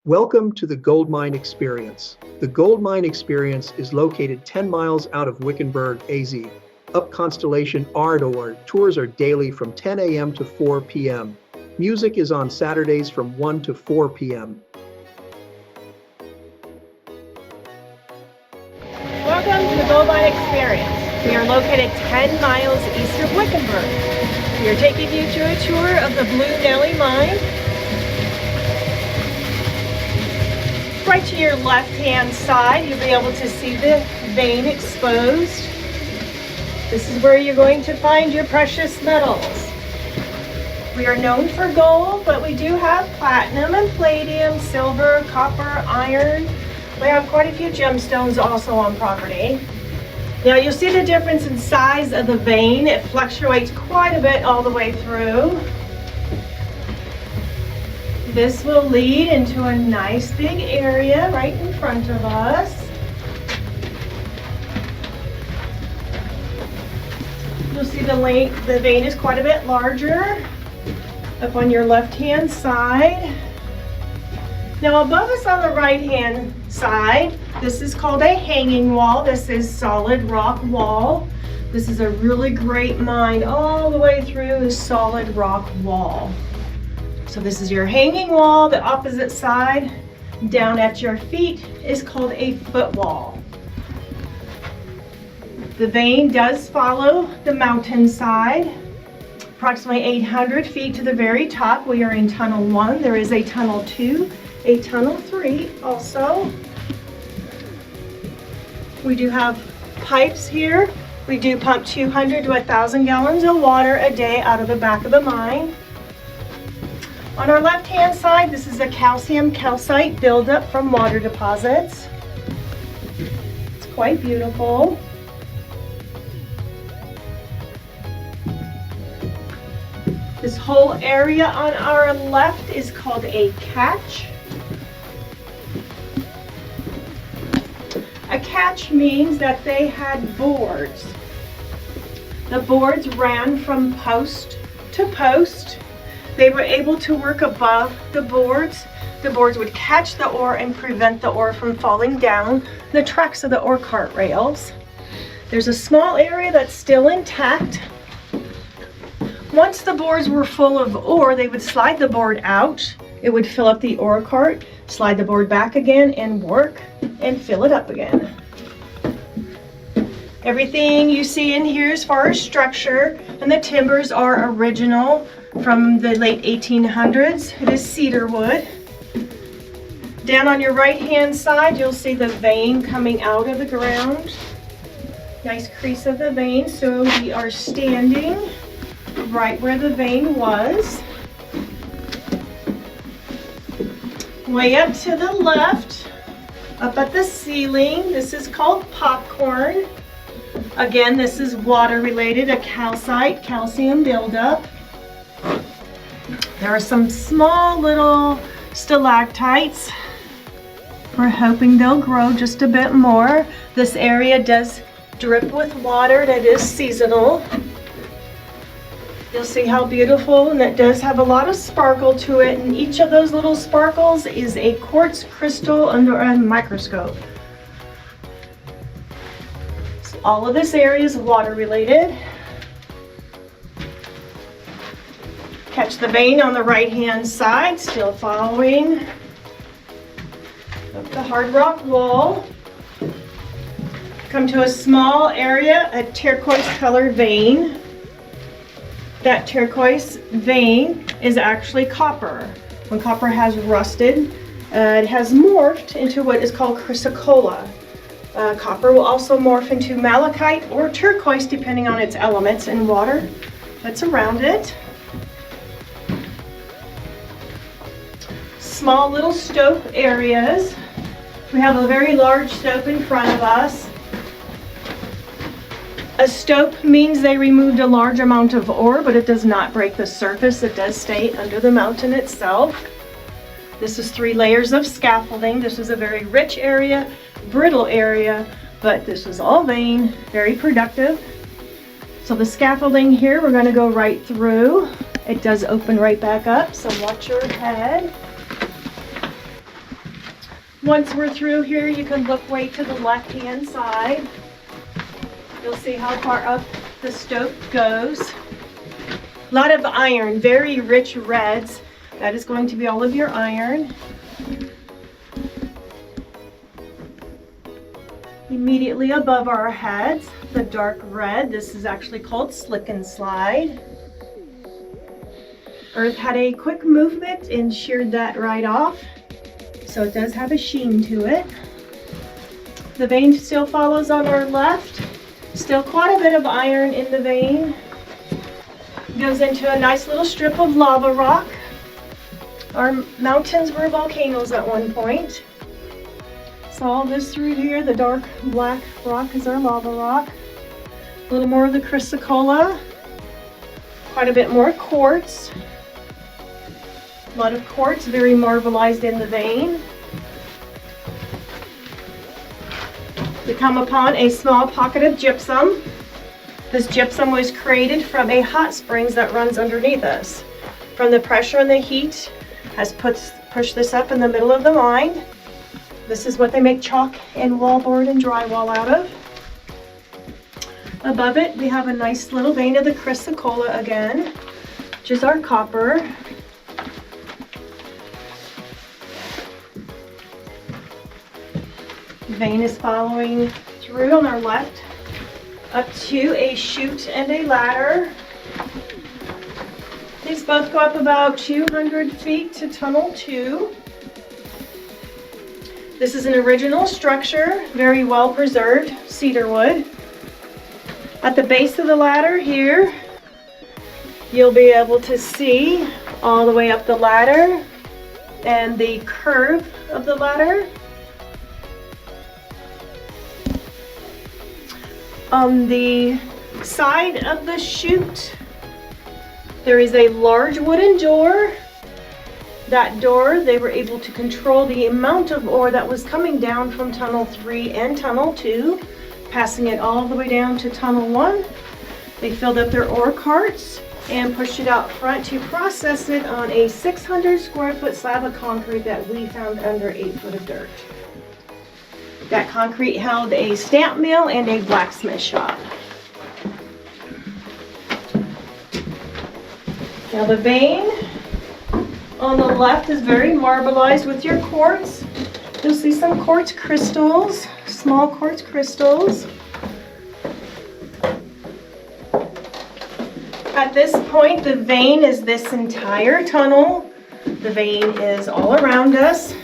Welcome to the Gold Mine Experience. The Gold Mine Experience is located 10 miles out of Wickenburg, AZ. Up Constellation Ardor, tours are daily from 10 a.m. to 4 p.m. Music is on Saturdays from 1 to 4 p.m. Welcome to the Gold Mine Experience. We are located 10 miles east of Wickenburg. We are taking you to a tour of the Blue Nelly Mine. Right to your left-hand side, you'll be able to see the vein exposed. This is where you're going to find your precious metals. We are known for gold, but we do have platinum and palladium, silver, copper, iron. We have quite a few gemstones also on property. Now you'll see the difference in size of the vein. It fluctuates quite a bit all the way through. This will lead into a nice big area right in front of us. You'll see the vein is quite a bit larger up on your left-hand side. Now above us on the right-hand side, this is called a hanging wall. This is solid rock wall. This is a really great mine all the way through the solid rock wall. So this is your hanging wall. The opposite side, down at your feet, is called a footwall. The vein does follow the mountainside. Approximately 800 feet to the very top. We are in tunnel 1. There is a tunnel 2, a tunnel 3 also. We do have pipes here. We do pump 200 to 1,000 gallons of water a day out of the back of the mine. On our left-hand side, this is a calcium calcite buildup from water deposits. It's quite beautiful. This whole area on our left is called a catch. A catch means that they had boards. The boards ran from post to post. They were able to work above the boards. The boards would catch the ore and prevent the ore from falling down the tracks of the ore cart rails. There's a small area that's still intact. Once the boards were full of ore, they would slide the board out. It would fill up the ore cart, slide the board back again and work and fill it up again. Everything you see in here as far as structure and the timbers are original from the late 1800s. It is cedar wood. Down on your right hand side, you'll see the vein coming out of the ground. Nice crease of the vein. So we are standing right where the vein was. Way up to the left, up at the ceiling, this is called popcorn. Again, this is water related, a calcite, calcium buildup. There are some small little stalactites. We're hoping they'll grow just a bit more. This area does drip with water that is seasonal. You'll see how beautiful, and it does have a lot of sparkle to it, and each of those little sparkles is a quartz crystal under a microscope. So all of this area is water related. Catch the vein on the right hand side, still following up the hard rock wall. Come to a small area, a turquoise color vein. That turquoise vein is actually copper. When copper has rusted, it has morphed into what is called chrysocolla. Copper will also morph into malachite or turquoise depending on its elements and water that's around it. Small little stope areas. We have a very large stope in front of us. A stope means they removed a large amount of ore, but it does not break the surface. It does stay under the mountain itself. This is 3 layers of scaffolding. This is a very rich area, brittle area, but this is all vein, very productive. So the scaffolding here, we're going to go right through. It does open right back up, so watch your head. Once we're through here, you can look way to the left-hand side. You'll see how far up the stope goes. A lot of iron, very rich reds. That is going to be all of your iron. Immediately above our heads, the dark red, this is actually called slick and slide. Earth had a quick movement and sheared that right off, so it does have a sheen to it. The vein still follows on our left, still quite a bit of iron in the vein. Goes into a nice little strip of lava rock. Our mountains were volcanoes at one point. So all this through here, the dark black rock is our lava rock. A little more of the chrysocolla. Quite a bit more quartz. A lot of quartz, very marbleized in the vein. We come upon a small pocket of gypsum. This gypsum was created from a hot springs that runs underneath us. From the pressure and the heat has pushed this up in the middle of the mine. This is what they make chalk and wallboard and drywall out of. Above it, we have a nice little vein of the chrysocolla again, which is our copper. The vein is following through on our left up to a chute and a ladder. These both go up about 200 feet to tunnel 2. This is an original structure, very well preserved, cedar wood. At the base of the ladder here, you'll be able to see all the way up the ladder and the curve of the ladder. On the side of the chute, there is a large wooden door. That door, they were able to control the amount of ore that was coming down from tunnel 3 and tunnel 2, passing it all the way down to tunnel 1. They filled up their ore carts and pushed it out front to process it on a 600 square foot slab of concrete that we found under 8 foot of dirt. That concrete held a stamp mill and a blacksmith shop. Now the vein on the left is very marbleized with your quartz. You'll see some quartz crystals, small quartz crystals. At this point, the vein is this entire tunnel. The vein is all around us.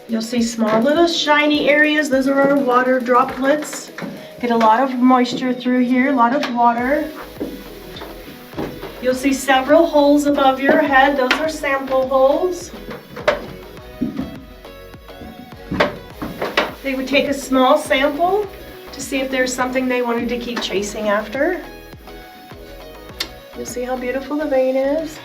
You'll see small little shiny areas. Those are our water droplets. Get a lot of moisture through here, a lot of water. You'll see several holes above your head. Those are sample holes. They would take a small sample to see if there's something they wanted to keep chasing after. You'll see how beautiful the vein is.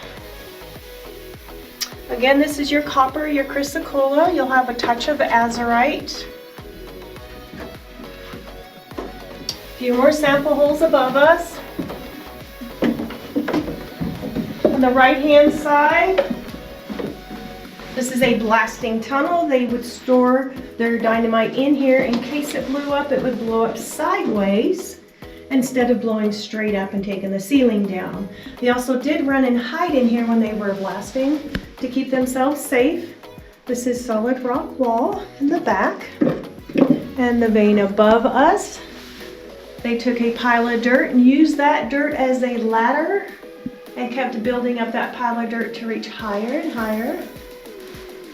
Again, this is your copper, your chrysocolla. You'll have a touch of azurite. A few more sample holes above us. On the right-hand side, this is a blasting tunnel. They would store their dynamite in here. In case it blew up, it would blow up sideways instead of blowing straight up and taking the ceiling down. They also did run and hide in here when they were blasting to keep themselves safe. This is solid rock wall in the back. And the vein above us, they took a pile of dirt and used that dirt as a ladder and kept building up that pile of dirt to reach higher and higher.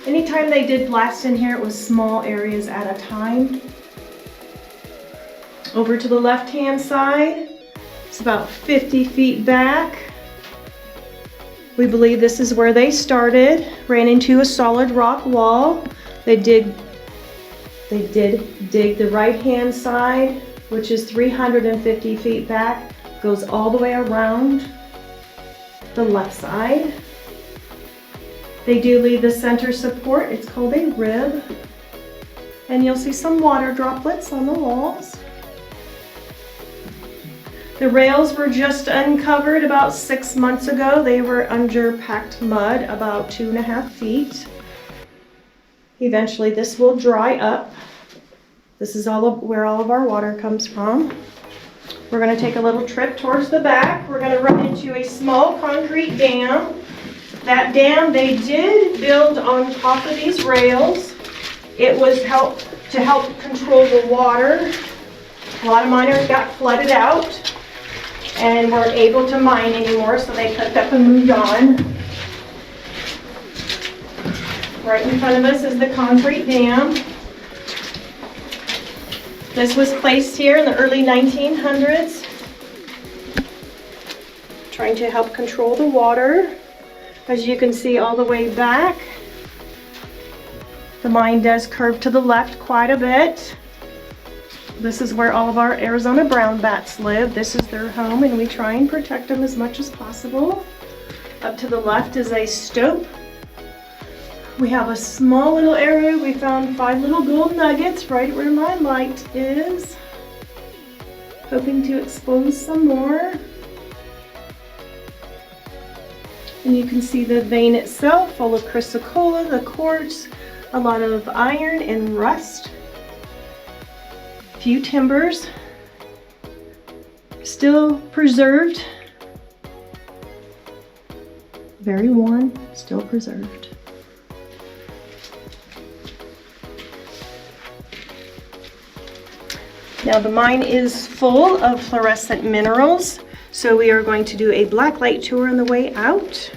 Anytime they did blast in here, it was small areas at a time. Over to the left-hand side, it's about 50 feet back. We believe this is where they started, ran into a solid rock wall. They did dig the right-hand side, which is 350 feet back, goes all the way around the left side. They do leave the center support. It's called a rib. And you'll see some water droplets on the walls. The rails were just uncovered about 6 months ago. They were under packed mud about 2.5 feet. Eventually this will dry up. This is where all of our water comes from. We're going to take a little trip towards the back. We're going to run into a small concrete dam. That dam they did build on top of these rails. It was to help control the water. A lot of miners got flooded out and weren't able to mine anymore, so they picked up and moved on. Right in front of us is the concrete dam. This was placed here in the early 1900s, trying to help control the water. As you can see all the way back, the mine does curve to the left quite a bit. This is where all of our Arizona brown bats live. This is their home and we try and protect them as much as possible. Up to the left is a stope. We have a small little area. We found 5 little gold nuggets right where my light is. Hoping to expose some more. And you can see the vein itself full of chrysocolla, the quartz, a lot of iron and rust. A few timbers. Still preserved. Very worn, still preserved. Now the mine is full of fluorescent minerals, so we are going to do a black light tour on the way out.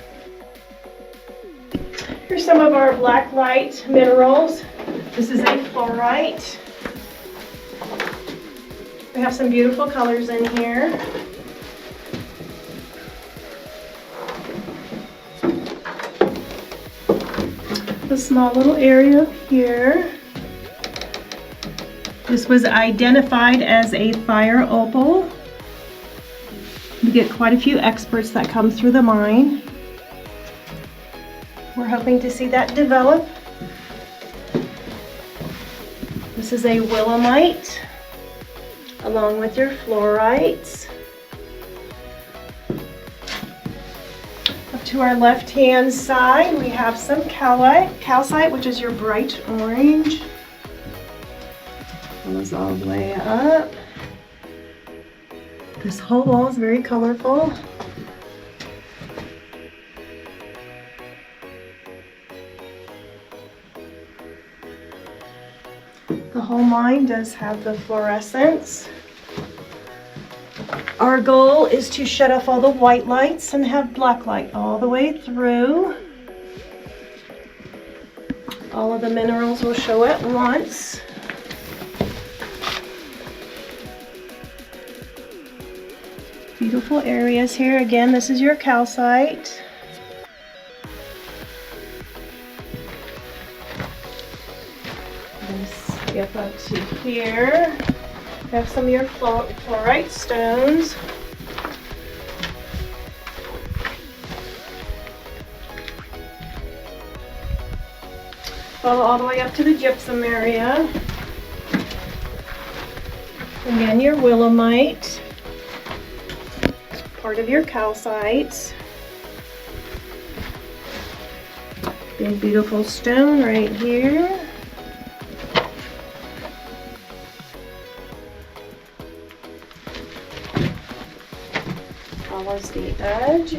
Here's some of our black light minerals. This is a fluorite. We have some beautiful colors in here. A small little area here. This was identified as a fire opal. We get quite a few experts that come through the mine. We're hoping to see that develop. This is a willemite, along with your fluorites. Up to our left-hand side, we have some calcite, which is your bright orange. Goes all the way up. This whole wall is very colorful. The whole mine does have the fluorescence. Our goal is to shut off all the white lights and have black light all the way through. All of the minerals will show at once. Beautiful areas here. Again, this is your calcite. Skip up to here. We have some of your fluorite stones. Follow all the way up to the gypsum area. Again, your willemite. Part of your calcites. Big beautiful stone right here. Follows the edge.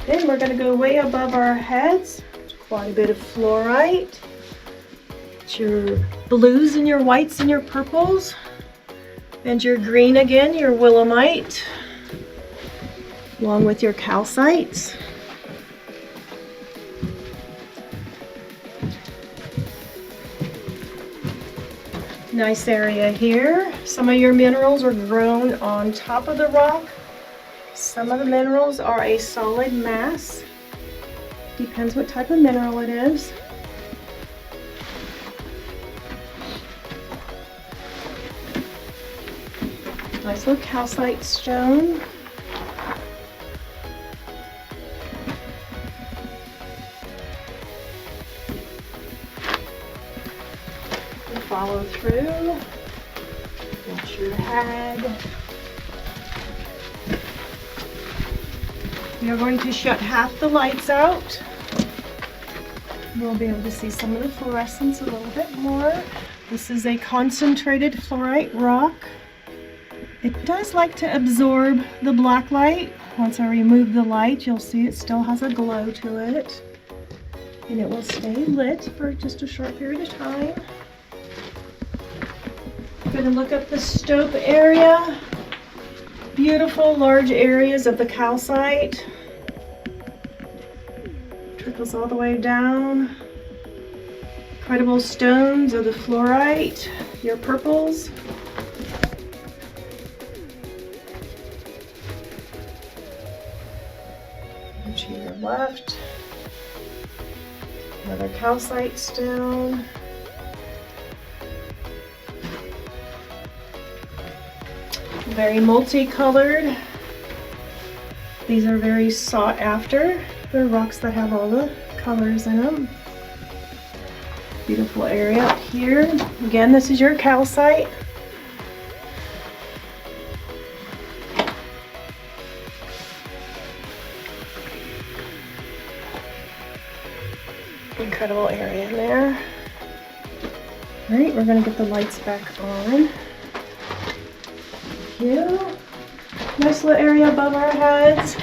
Then we're going to go way above our heads. Quite a bit of fluorite. It's your blues and your whites and your purples. And your green again, your willemite, along with your calcites. Nice area here. Some of your minerals are grown on top of the rock. Some of the minerals are a solid mass. Depends what type of mineral it is. Nice little calcite stone. And follow through. Watch your head. We are going to shut half the lights out. We'll be able to see some of the fluorescence a little bit more. This is a concentrated fluorite rock. It does like to absorb the black light. Once I remove the light, you'll see it still has a glow to it. And it will stay lit for just a short period of time. I'm going to look up the stope area. Beautiful large areas of the calcite. Trickles all the way down. Incredible stones of the fluorite, your purples. And to your left, another calcite stone. Very multicolored. These are very sought after. They're rocks that have all the colors in them. Beautiful area up here. Again, this is your calcite. Incredible area in there. All right, we're gonna get the lights back on. Thank you. Nice little area above our heads.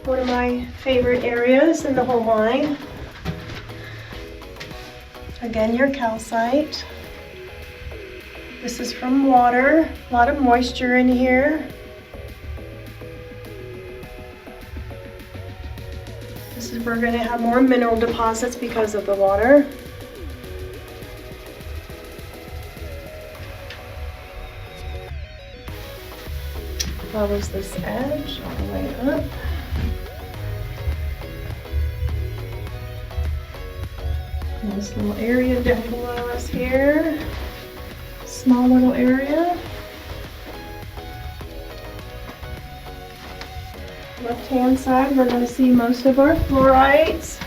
One of my favorite areas in the whole mine. Again, your calcite. This is from water, a lot of moisture in here. This is where we're going to have more mineral deposits because of the water. Follows this edge all the way up. Nice little area down below us here. Small little area. Left hand side, we're going to see most of our fluorites.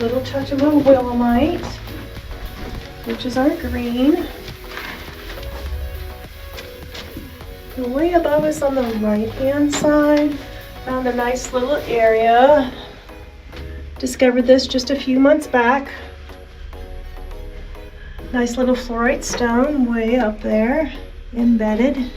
Little touch of a willemite, which is our green. And way above us on the right hand side, found a nice little area. Discovered this just a few months back. Nice little fluorite stone way up there, embedded.